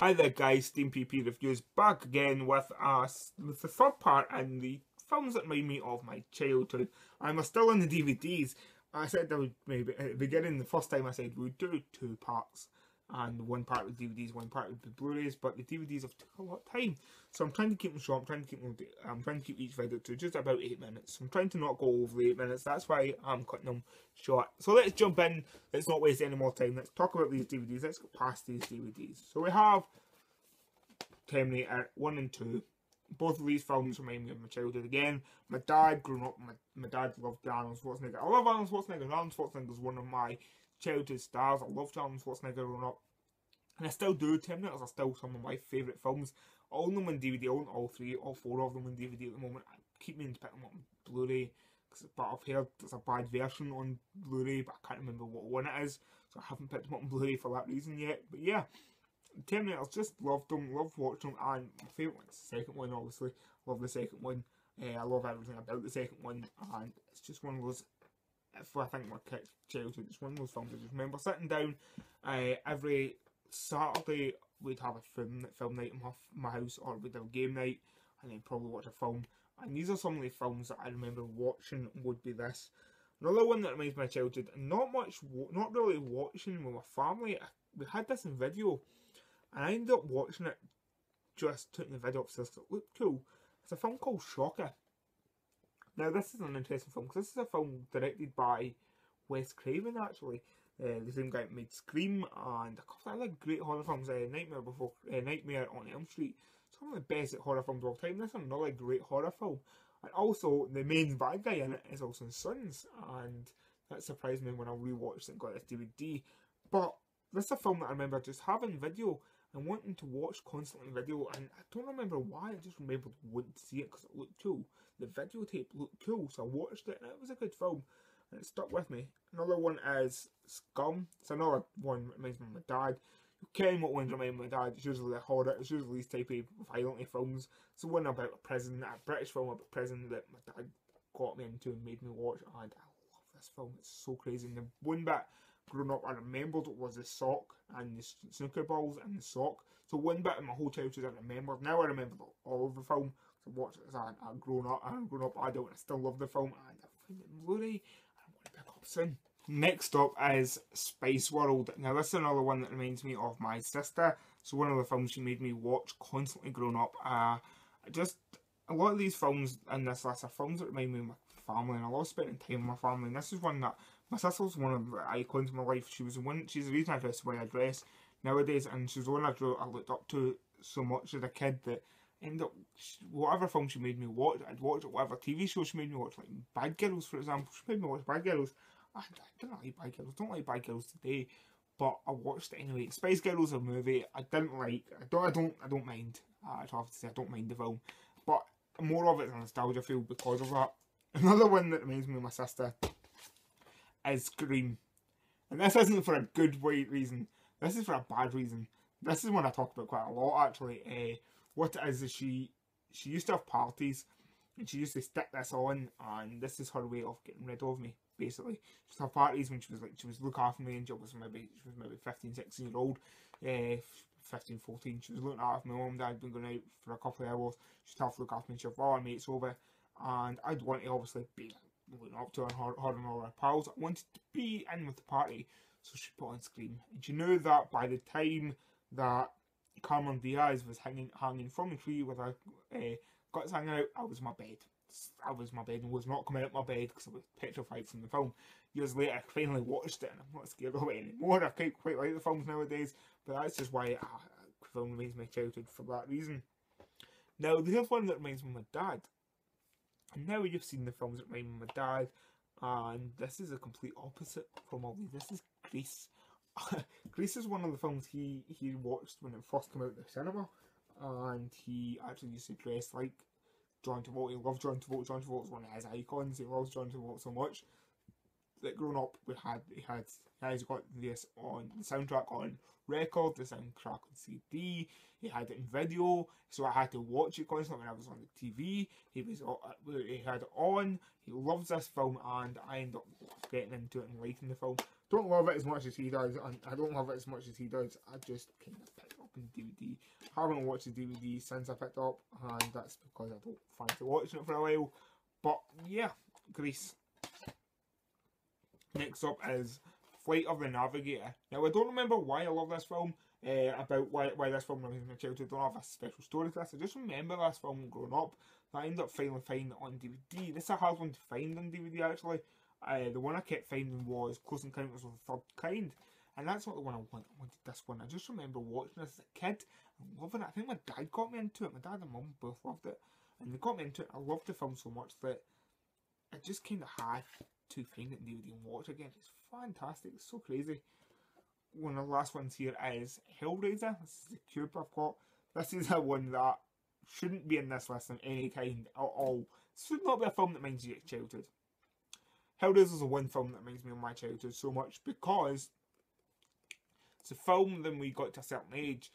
Hi there guys, Stean PP Reviews back again with us with the third part in the films that remind me of my childhood. And we're still on the DVDs. I said I would maybe at the beginning, the first time I said we would do 2 parts. And one part with DVDs, one part with the Blu-rays, but the DVDs have took a lot of time. So I'm trying to keep them short, I'm trying to keep each video to just about 8 minutes. So I'm trying to not go over the 8 minutes, that's why I'm cutting them short. So let's jump in, let's not waste any more time, let's talk about these DVDs, let's go past these DVDs. So we have Terminator 1 and 2. Both of these films remind me of my childhood again. My dad, growing up, my dad loved Arnold Schwarzenegger. I love Arnold Schwarzenegger. Arnold Schwarzenegger is one of my childhood stars. I loved Arnold Schwarzenegger growing up. And I still do. Terminators are still some of my favourite films. I own them on DVD. I own all 4 of them on DVD at the moment. I keep meaning to pick them up on Blu-ray. But I've heard there's a bad version on Blu-ray, but I can't remember what one it is. So I haven't picked them up on Blu-ray for that reason yet. But yeah. Terminators, just loved them, loved watching them, and my favourite one's the second one, obviously. Love the second one. I love everything about the second one, and it's just one of those, if I think my kid's childhood, it's one of those films I just remember sitting down every Saturday. We'd have a film night in my house, or we'd have a game night, and then probably watch a film. And these are some of the films that I remember watching. Would be this. Another one that reminds me of my childhood, and not really watching with my family. We had this in video. And I ended up watching it, just taking the video up so it looked cool. It's a film called Shocker. Now this is an interesting film, because this is a film directed by Wes Craven actually. The same guy that made Scream and a couple of other great horror films. Nightmare on Elm Street. It's one of the best horror films of all time. This is another great horror film. And also, the main bad guy in it is also his sons. And that surprised me when I rewatched it and got this DVD. But this is a film that I remember just having video and wanting to watch constantly video, and I don't remember why, I just remembered wanting to see it because it looked cool. The videotape looked cool, so I watched it and it was a good film and it stuck with me. Another one is Scum. It's another one that reminds me of my dad. You can what ones remind me of my dad, it's usually the horror, it's usually these type of violent films. It's the one about a prison, a British film about prison that my dad got me into and made me watch, and I love this film, it's so crazy. And the one bit growing up I remembered was the sock and the snooker balls and the sock. So one bit of my whole childhood I remembered. Now I remember all of the film. So I watched it as a grown up adult, and I still love the film, and I find it in Blu-ray and I want to pick up soon. Next up is Spice World. Now this is another one that reminds me of my sister. So one of the films she made me watch constantly growing up. Just a lot of these films in this list are films that remind me of my family, and I love spending time with my family. And this is one that my sister was one of the icons in my life. She's the reason I dress the way I dress nowadays, and she's the one I looked up to so much as a kid that ended up, whatever film she made me watch, I'd watch it. Whatever TV show she made me watch, like Bad Girls for example, she made me watch Bad Girls. I didn't like Bad Girls, don't like Bad Girls today, but I watched it anyway. Spice Girls, a movie I didn't like. I don't mind. I have to say I don't mind the film, but more of it's a nostalgia feel because of that. Another one that reminds me of my sister is Scream. And this isn't for a good reason. This is for a bad reason. This is one I talk about quite a lot actually. What it is she used to have parties and she used to stick this on, and this is her way of getting rid of me, basically. She used to have parties when she was look after me, and she was maybe 15, 16 year old. 15, 14, she was looking after my mum and dad had been going out for a couple of hours. She'd have to look after me, she'd have all our mates over, and I'd want to obviously be looking up to her and all her pals. I wanted to be in with the party, so she put on Scream. And she knew that by the time that Cameron Diaz was hanging from the tree with her guts hanging out, I was in my bed. I was in my bed and was not coming out of my bed because I was petrified from the film. Years later, I finally watched it and I'm not scared of it anymore. I quite like the films nowadays, but that's just why the film reminds me of childhood for that reason. Now, here's one that reminds me of my dad. And now you've seen the films that remind me of my dad, and this is a complete opposite from all these. This is Grease. Grease is one of the films he watched when it first came out in the cinema, and he actually used to dress like John Travolta. He loved John Travolta. John Travolta's one of his icons. He loves John Travolta so much that growing up he got this on the soundtrack on record, the soundtrack on CD. He had it in video, so I had to watch it constantly when I was on the TV. He had it on. He loves this film, and I ended up getting into it and liking the film. Don't love it as much as he does, and I don't love it as much as he does. I just kind of picked up on DVD. I haven't watched the DVD since I picked it up, and that's because I don't fancy watching it for a while. But yeah, Grease. Next up is Flight of the Navigator. Now, I don't remember why I love this film, about why this film reminds me of childhood. I don't have a special story for this. I just remember this film growing up. I ended up finally finding it on DVD. This is a hard one to find on DVD, actually. The one I kept finding was Close Encounters of the Third Kind. And that's not the one I wanted. I wanted this one. I just remember watching this as a kid and loving it. I think my dad got me into it. My dad and mum both loved it. And they got me into it. I loved the film so much that I just kind of had to find it on DVD and watch it again. It's fantastic. It's so crazy. One of the last ones here is Hellraiser. This is the cube I've got. This is a one that shouldn't be in this list of any kind at all. This should not be a film that reminds you of childhood. Hellraiser is the one film that reminds me of my childhood so much because it's a film when we got to a certain age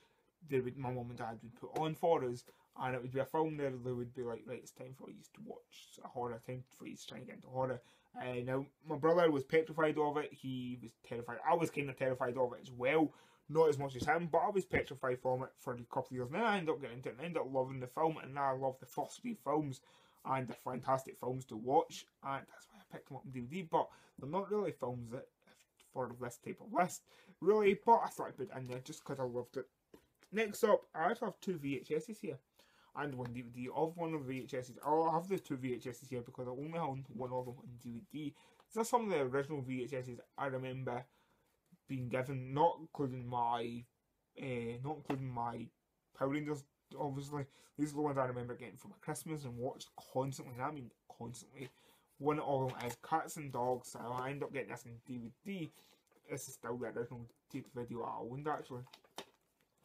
that my mum and dad would put on for us, and it would be a film there they would be like, right, it's time for you to watch a horror, time for you to try and get into horror. Now, my brother was petrified of it. He was terrified. I was kind of terrified of it as well. Not as much as him, but I was petrified from it for a couple of years. And then I ended up getting into it and ended up loving the film. And now I love the first three films. And they're fantastic films to watch. And that's why I picked them up on DVD. But they're not really films that for this type of list, really. But I thought I'd put it in there just because I loved it. Next up, I actually have two VHSs here. And one DVD of one of the VHSs. I'll have the two VHSs here because I only own one of them on DVD. These are some of the original VHSs I remember being given, not including my Power Rangers, obviously. These are the ones I remember getting for my Christmas and watched constantly, and I mean constantly. One of them is Cats and Dogs, so I end up getting this on DVD. This is still the original tape video I owned, actually.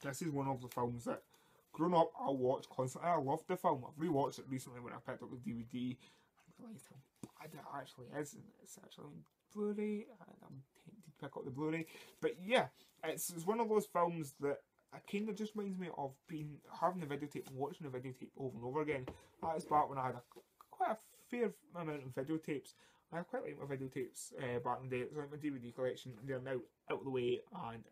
This is one of the films that growing up, I watched constantly. I loved the film. I've rewatched it recently when I picked up the DVD. I realised how bad it actually is, and it's actually on Blu-ray, and I'm tempted to pick up the Blu-ray. But yeah, it's one of those films that kind of just reminds me of having the videotape and watching the videotape over and over again. That is back when I had quite a fair amount of videotapes. I quite like my videotapes back in the day. It was like my DVD collection, and they're now out of the way, and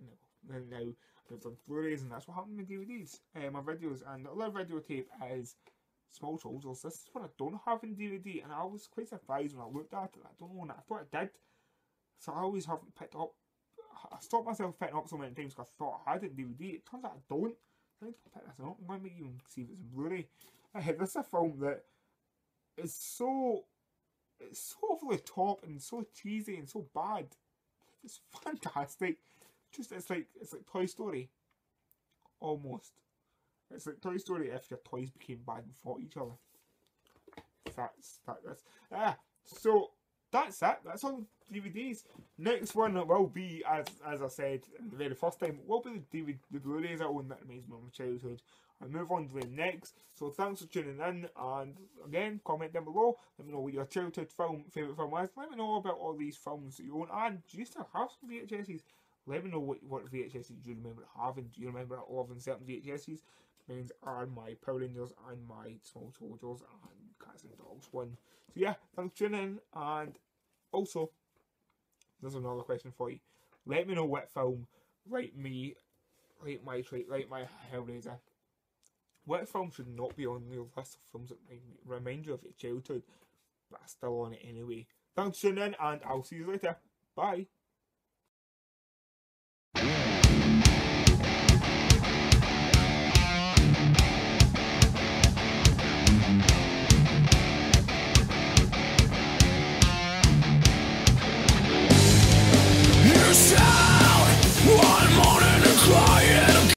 now I've done Blu-rays, and that's what happened with DVDs. My videos, and the other videotape is Small Soldiers. This is one I don't have in DVD, and I was quite surprised when I looked at it. I don't know, I thought I did, so I always haven't picked up. I stopped myself picking up so many times because I thought I had it in DVD. It turns out I don't. I need to pick this up. I'm going to make you see if it's in Blu-ray. This is a film that is so over the top and so cheesy and so bad. It's fantastic. It's like Toy Story, almost. It's like Toy Story if your toys became bad and fought each other. So that's it. That's all DVDs. Next one will be, as I said the very first time, will be the Blu-rays I own that reminds me of my childhood. I'll move on to the next. So thanks for tuning in, and again, comment down below. Let me know what your childhood favourite film is. Let me know about all these films that you own, and do you still have some VHSs? Let me know what VHSs do you remember having. Do you remember loving certain VHSs? Mine are my Power Rangers and my Small Soldiers and Cats and Dogs one. So yeah, thanks for tuning in, and also, there's another question for you. Let me know what film, like my Hellraiser, what film should not be on your list of films that remind you of your childhood, but are still on it anyway. Thanks for tuning in, and I'll see you later. Bye. One morning crying